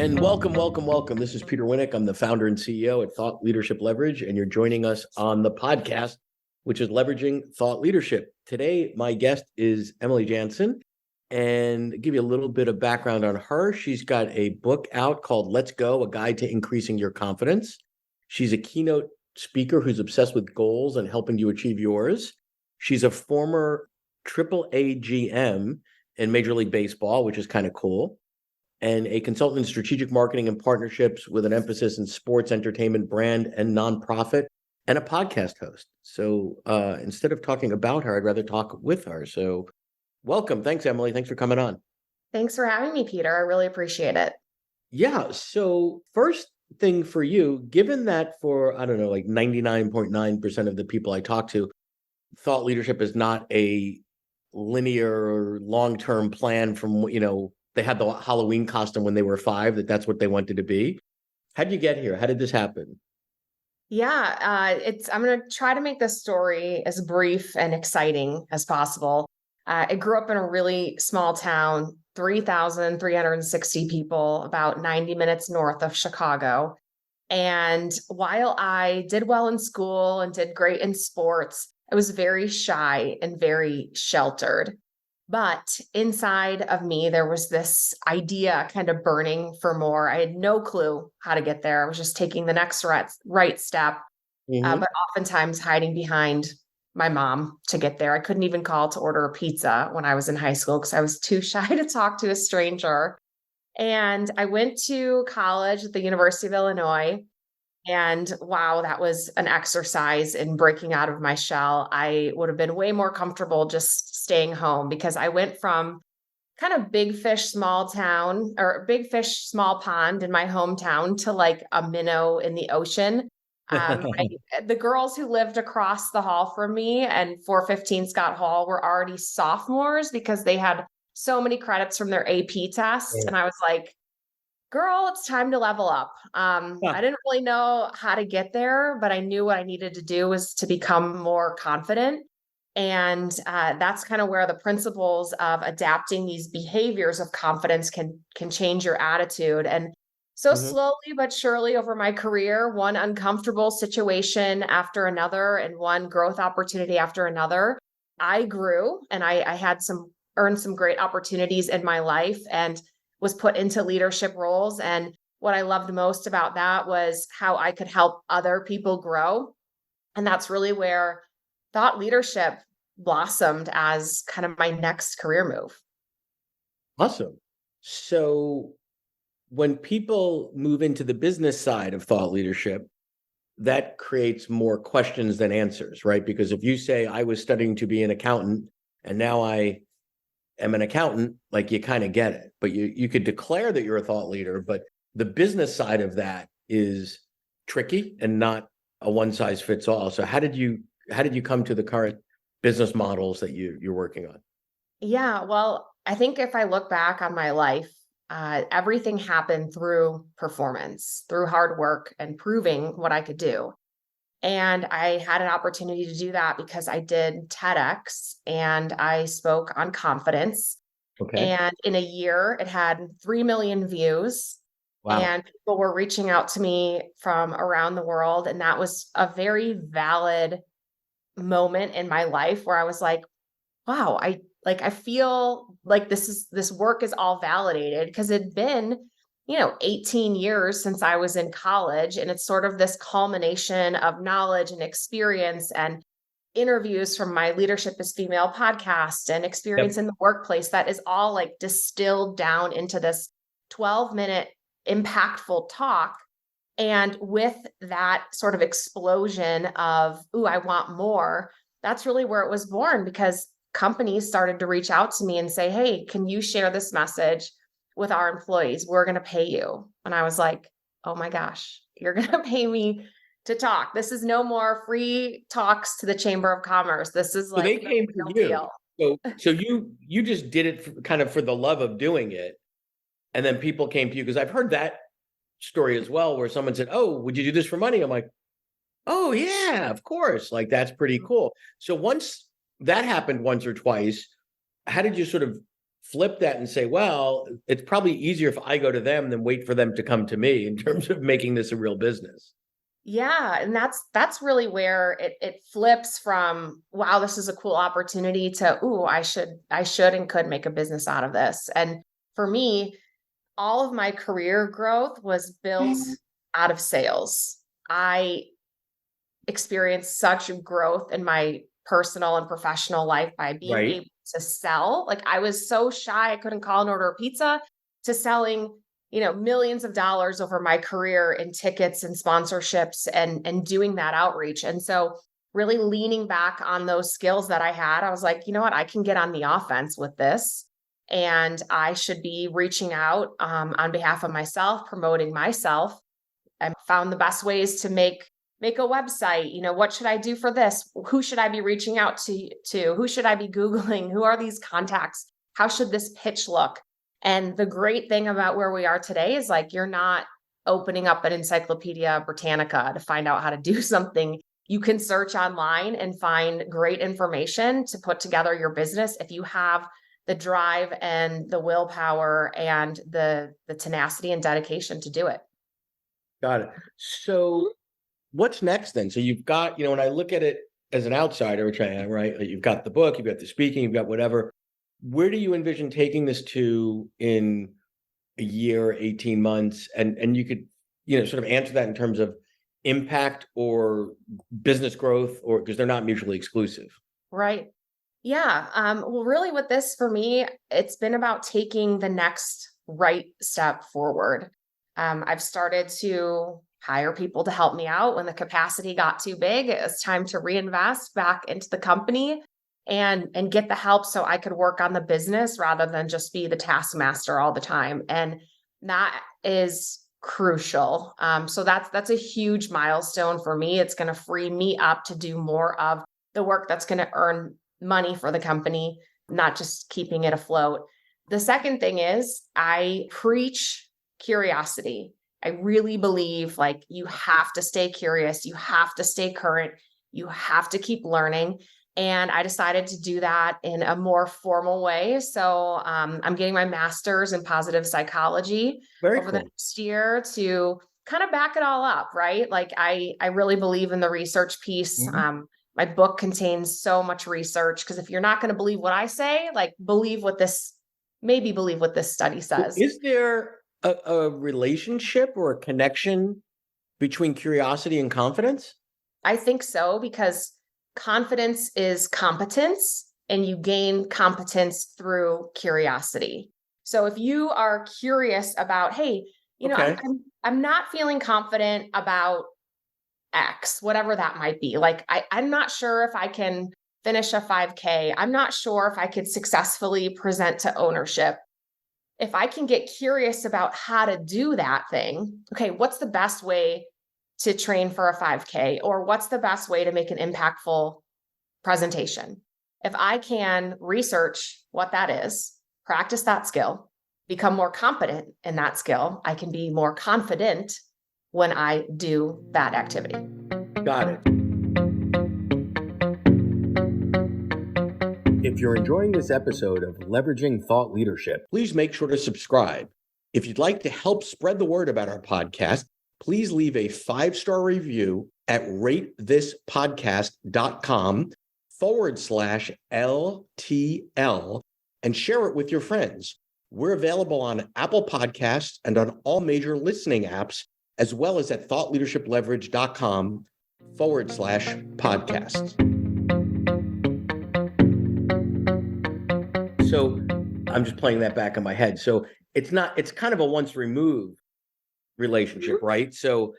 And welcome, welcome, welcome. This is Peter Winnick. I'm the founder and CEO at Thought Leadership Leverage, and you're joining us on the podcast, which is Leveraging Thought Leadership. Today, my guest is Emily Jaenson, and give you a little bit of background on her. She's got a book out called Let's Go, A Guide to Increasing Your Confidence. She's a keynote speaker who's obsessed with goals and helping you achieve yours. She's a former AAA GM in Major League Baseball, which is kind of cool, and a consultant in strategic marketing and partnerships with an emphasis in sports, entertainment, brand, and nonprofit, and a podcast host. So instead of talking about her, I'd rather talk with her. So welcome. Thanks, Emily. Thanks for coming on. Thanks for having me, Peter. I really appreciate it. Yeah. So first thing for you, given that for, I don't know, like 99.9% of the people I talk to, thought leadership is not a linear long-term plan from, they had the Halloween costume when they were 5, that's what they wanted to be. How did you get here? How did this happen? Yeah, I'm going to try to make this story as brief and exciting as possible. I grew up in a really small town, 3,360 people, about 90 minutes north of Chicago. And while I did well in school and did great in sports, I was very shy and very sheltered. But inside of me, there was this idea kind of burning for more. I had no clue how to get there. I was just taking the next right step, but oftentimes hiding behind my mom to get there. I couldn't even call to order a pizza when I was in high school because I was too shy to talk to a stranger. And I went to college at the University of Illinois. And wow, that was an exercise in breaking out of my shell. I would have been way more comfortable just staying home because I went from kind of big fish, small town, or big fish, small pond in my hometown to like a minnow in the ocean. The girls who lived across the hall from me and 415 Scott Hall were already sophomores because they had so many credits from their AP test. And I was like, girl, it's time to level up. I didn't really know how to get there, but I knew what I needed to do was to become more confident. And that's kind of where the principles of adapting these behaviors of confidence can change your attitude. And so slowly but surely over my career, one uncomfortable situation after another and one growth opportunity after another, I grew and I had earned some great opportunities in my life and was put into leadership roles. And what I loved most about that was how I could help other people grow. And that's really where thought leadership blossomed as kind of my next career move. Awesome. So when people move into the business side of thought leadership, that creates more questions than answers, right? Because if you say, I was studying to be an accountant and now I am an accountant, like you kind of get it, but you could declare that you're a thought leader, but the business side of that is tricky and not a one size fits all. So how did you come to the current business models that you're working on? Yeah, well, I think if I look back on my life, everything happened through performance, through hard work and proving what I could do. And I had an opportunity to do that because I did TEDx and I spoke on confidence. Okay. And in a year, it had 3 million views. Wow. And people were reaching out to me from around the world. And that was a very valid moment in my life where I was like, wow, I feel like this work is all validated because it'd been 18 years since I was in college. And it's sort of this culmination of knowledge and experience and interviews from my Leadership is Female podcast and experience in the workplace that is all like distilled down into this 12-minute impactful talk. And with that sort of explosion of, ooh, I want more, that's really where it was born because companies started to reach out to me and say, hey, can you share this message with our employees? We're going to pay you. And I was like, oh my gosh, you're going to pay me to talk. This is no more free talks to the Chamber of Commerce. This is like so they came to you. Deal. So you just did it kind of for the love of doing it. And then people came to you because I've heard that story as well, where someone said, oh, would you do this for money? I'm like, oh yeah, of course. Like, that's pretty cool. So once that happened once or twice, how did you sort of flip that and say, well, it's probably easier if I go to them than wait for them to come to me in terms of making this a real business. Yeah, and that's really where it flips from, wow, this is a cool opportunity, to, ooh, I should and could make a business out of this. And for me, all of my career growth was built out of sales. I experienced such growth in my personal and professional life by being Right. able to sell. Like, I was so shy, I couldn't call and order a pizza, to selling, millions of dollars over my career in tickets and sponsorships, and doing that outreach. And so really leaning back on those skills that I had, I was like, you know what, I can get on the offense with this. And I should be reaching out on behalf of myself, promoting myself. I found the best ways to make a website. What should I do for this? Who should I be reaching out to? Who should I be Googling? Who are these contacts? How should this pitch look? And the great thing about where we are today is, like, you're not opening up an Encyclopedia Britannica to find out how to do something. You can search online and find great information to put together your business if you have the drive and the willpower and the tenacity and dedication to do it. Got it. So what's next then? So you've got, when I look at it as an outsider, which I am, right? Like, you've got the book, you've got the speaking, you've got whatever. Where do you envision taking this to in a year, 18 months? And you could, sort of answer that in terms of impact or business growth, or because they're not mutually exclusive. Right. Yeah. Well, really, with this, for me, it's been about taking the next right step forward. I've started to hire people to help me out when the capacity got too big. It was time to reinvest back into the company and get the help so I could work on the business rather than just be the taskmaster all the time. And that is crucial. So that's a huge milestone for me. It's going to free me up to do more of the work that's going to earn money for the company, not just keeping it afloat. The second thing is, I preach curiosity. I really believe, like, you have to stay curious, you have to stay current, you have to keep learning. And I decided to do that in a more formal way. So I'm getting my master's in positive psychology Very over the cool. next year to kind of back it all up, right? Like, I really believe in the research piece. Mhm. My book contains so much research, because if you're not going to believe what I say, like, believe what this study So says. is there a relationship or a connection between curiosity and confidence? I think so, because confidence is competence, and you gain competence through curiosity. So if you are curious about, hey, Okay. I'm not feeling confident about X, whatever that might be. Like, I'm not sure if I can finish a 5K. I'm not sure if I could successfully present to ownership. If I can get curious about how to do that thing, okay, what's the best way to train for a 5K? Or what's the best way to make an impactful presentation? If I can research what that is, practice that skill, become more competent in that skill, I can be more confident when I do that activity. Got it. If you're enjoying this episode of Leveraging Thought Leadership, please make sure to subscribe. If you'd like to help spread the word about our podcast, please leave a 5-star review at ratethispodcast.com/LTL and share it with your friends. We're available on Apple Podcasts and on all major listening apps, as well as at thoughtleadershipleverage.com/podcasts. So I'm just playing that back in my head. So it's kind of a once removed relationship, right? So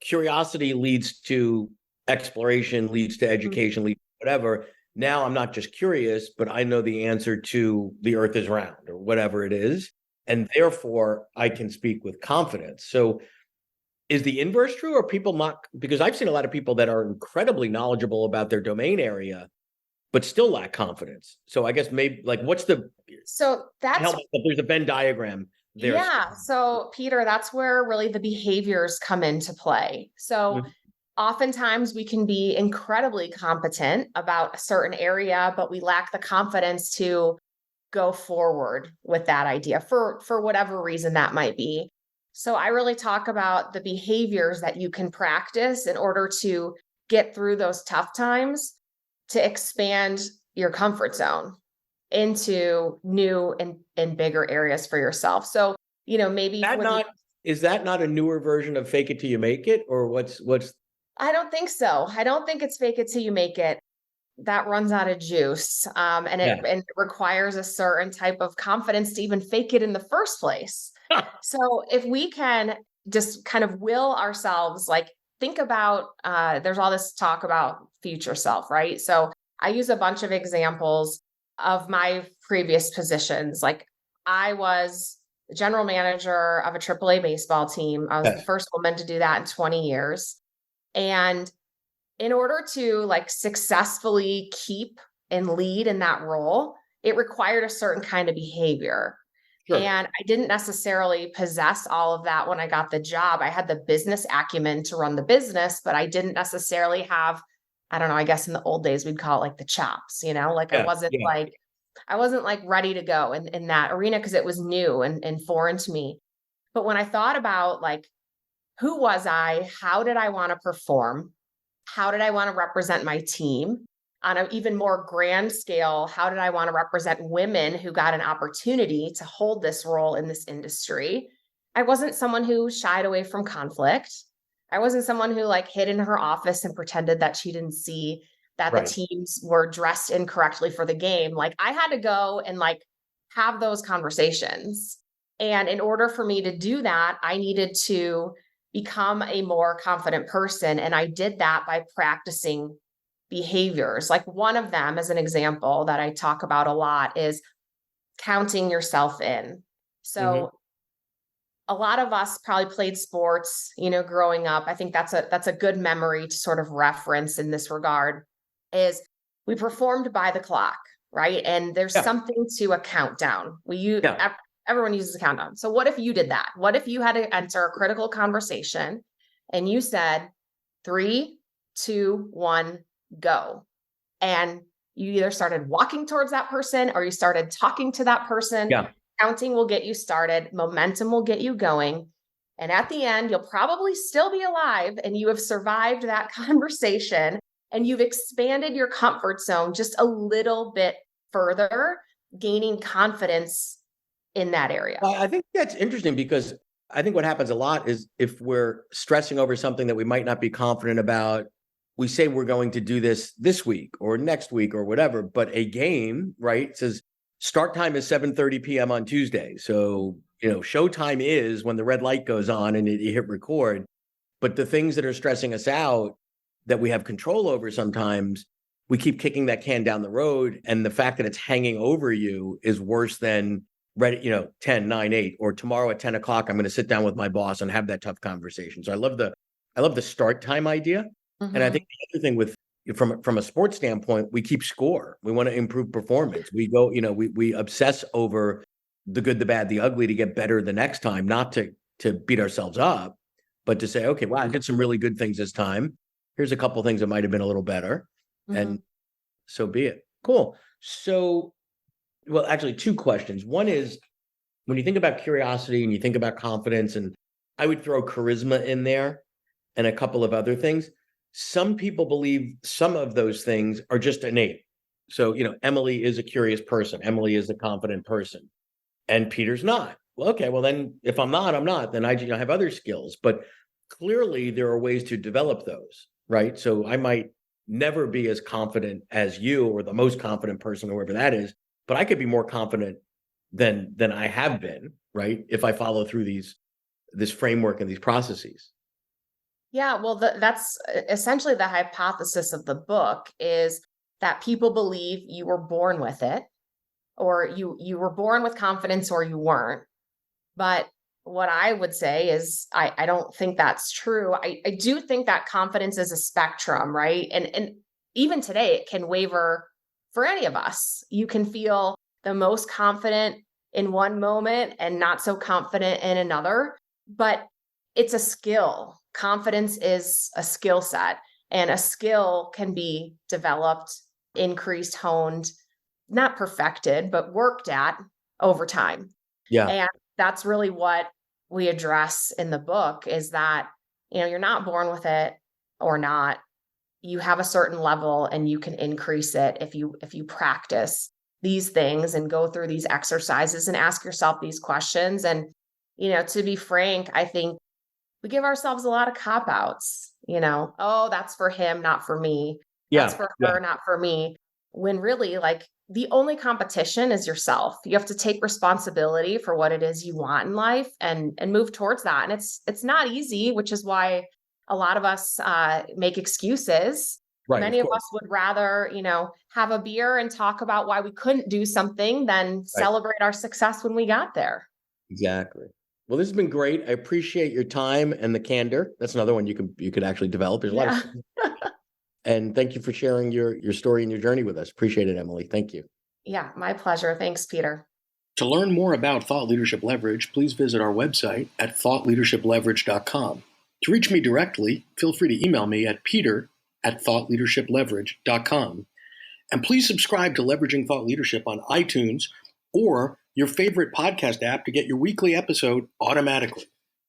curiosity leads to exploration, leads to education, leads to whatever. Now I'm not just curious, but I know the answer to the earth is round or whatever it is. And therefore I can speak with confidence. So is the inverse true, or people not? Because I've seen a lot of people that are incredibly knowledgeable about their domain area, but still lack confidence. So I guess maybe, like, So that's, help me if there's a Venn diagram there. yeah. So, Peter, that's where really the behaviors come into play. So Mhm. oftentimes we can be incredibly competent about a certain area, but we lack the confidence to go forward with that idea for whatever reason that might be. So I really talk about the behaviors that you can practice in order to get through those tough times, to expand your comfort zone into new and bigger areas for yourself. So, maybe That not is that not a newer version of fake it till you make it, or what's I don't think so. I don't think it's fake it till you make it. That runs out of juice. yeah. And it requires a certain type of confidence to even fake it in the first place. So if we can just kind of will ourselves, like think about, there's all this talk about future self, right? So I use a bunch of examples of my previous positions. Like I was the general manager of a AAA baseball team. I was the Yes. first woman to do that in 20 years. And in order to like successfully keep and lead in that role, it required a certain kind of behavior. Sure. And I didn't necessarily possess all of that when I got the job. I had the business acumen to run the business, but I didn't necessarily have, I don't know, I guess in the old days we'd call it like the chops, like Yeah. Yeah. I wasn't like ready to go in that arena because it was new and foreign to me. But when I thought about like, who was I? How did I want to perform? How did I want to represent my team? On an even more grand scale, how did I want to represent women who got an opportunity to hold this role in this industry? I wasn't someone who shied away from conflict. I wasn't someone who like hid in her office and pretended that she didn't see that the Right. teams were dressed incorrectly for the game. Like I had to go and like have those conversations. And in order for me to do that, I needed to become a more confident person. And I did that by practicing behaviors. Like one of them, as an example, that I talk about a lot is counting yourself in. Hmm. So a lot of us probably played sports, growing up. I think that's a good memory to sort of reference in this regard is we performed by the clock, right? And there's Yeah. something to a countdown. Yeah. Everyone uses a countdown. So what if you did that? What if you had to enter a critical conversation and you said 3, 2, 1, go? And you either started walking towards that person or you started talking to that person. Yeah. Counting will get you started, momentum will get you going. And at the end, you'll probably still be alive and you have survived that conversation and you've expanded your comfort zone just a little bit further, gaining confidence in that area. Well, I think that's interesting because I think what happens a lot is if we're stressing over something that we might not be confident about, we say we're going to do this week or next week or whatever, but a game, right, says start time is 7:30 p.m. on Tuesday. So, showtime is when the red light goes on and you hit record. But the things that are stressing us out that we have control over sometimes, we keep kicking that can down the road. And the fact that it's hanging over you is worse than ready, 10, 9, 8, or tomorrow at 10 o'clock, I'm going to sit down with my boss and have that tough conversation. So I love the start time idea. And I think Mhm. the other thing from a sports standpoint, we keep score. We want to improve performance. We go, we obsess over the good, the bad, the ugly to get better the next time, not to beat ourselves up, but to say, okay, wow, I did some really good things this time. Here's a couple things that might have been a little better. And Mhm. so be it. Cool. So, well, actually, two questions. One is when you think about curiosity and you think about confidence, and I would throw charisma in there and a couple of other things. Some people believe some of those things are just innate. So, Emily is a curious person. Emily is a confident person, and Peter's not. Well, okay, well then, if I'm not, I'm not. Then I have other skills. But clearly, there are ways to develop those, right? So I might never be as confident as you or the most confident person, whoever that is, but I could be more confident than I have been, right? If I follow through this framework and these processes. Yeah, well, that's essentially the hypothesis of the book is that people believe you were born with it, or you were born with confidence, or you weren't. But what I would say is I don't think that's true. I do think that confidence is a spectrum, right? And even today it can waver for any of us. You can feel the most confident in one moment and not so confident in another, but it's a skill. Confidence is a skill set, and a skill can be developed, increased, honed not perfected, but worked at over time. Yeah. And that's really what we address in the book is that, you're not born with it or not. You have a certain level and you can increase it if you practice these things and go through these exercises and ask yourself these questions. And, to be frank, I think we give ourselves a lot of cop outs, oh, that's for him, not for me. That's Yeah. for Yeah. her, not for me. When really, like, the only competition is yourself. You have to take responsibility for what it is you want in life and move towards that. And it's not easy, which is why a lot of us make excuses. Right. Of Many of course. us would rather, have a beer and talk about why we couldn't do something than Right. celebrate our success when we got there. Exactly. Well, this has been great. I appreciate your time and the candor. That's another one you could actually develop. There's a lot Yeah. of, and thank you for sharing your story and your journey with us. Appreciate it, Emily. Thank you. Yeah, my pleasure. Thanks, Peter. To learn more about Thought Leadership Leverage, please visit our website at thoughtleadershipleverage.com. To reach me directly, feel free to email me at peter@thoughtleadershipleverage.com. And please subscribe to Leveraging Thought Leadership on iTunes or your favorite podcast app to get your weekly episode automatically.